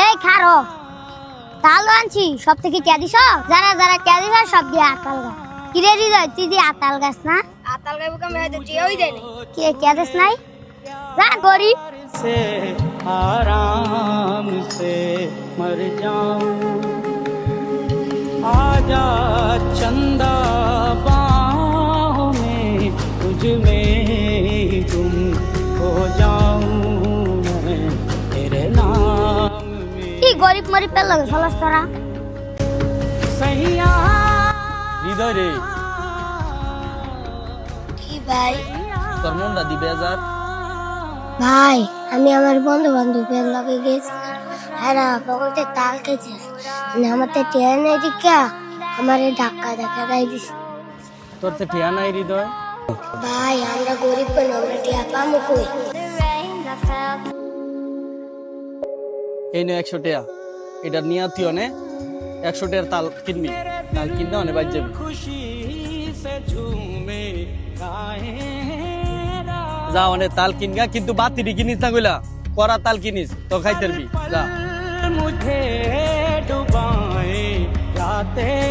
এই খারো তাল আনছি সব থেকে কে দিছ যারা যারা কে দিছ সব দিয়ে আতাল গাছ কিরে হৃদয় তুই দিয়ে আতাল গাছ না আতাল গাইব কাম হয়তো টিয়াই দেয় না কে কে দিস নাই যা গরিব से आराम से मर जाऊं आजा चंदा बाहों में तुझ में तुम हो जाऊं मैं तेरे नाम में কি গরিব মরিব পেল লাগে চলাস তোরা सैया হৃদয় রে কি ভাই তোর মনটা দিবে যার ভাই আমি আমার বন্ধু বান্ধবের লগে গেছি এরা পকেটে তাল খেয়েছে আমাদের ট্রেনে দিকা আমার ধাক্কা দেখা দেয় দিছে তোর তো ঠিয়া নাই হৃদয় ভাই আমরা গরিব বলে আমরা টিয়া পামু কই এই নে 100 টাকা এটা নিয়ে তুই অনে 100 টাকার তাল কিনবি তাল কিনতে অনে বাজ যাবি যা অনে তাল কিনগা কিন্তু বাতিরি কিনিস না কইলা করা তাল কিনিস তো খাইতে পারবি যা মুঝে ডুবাए रातें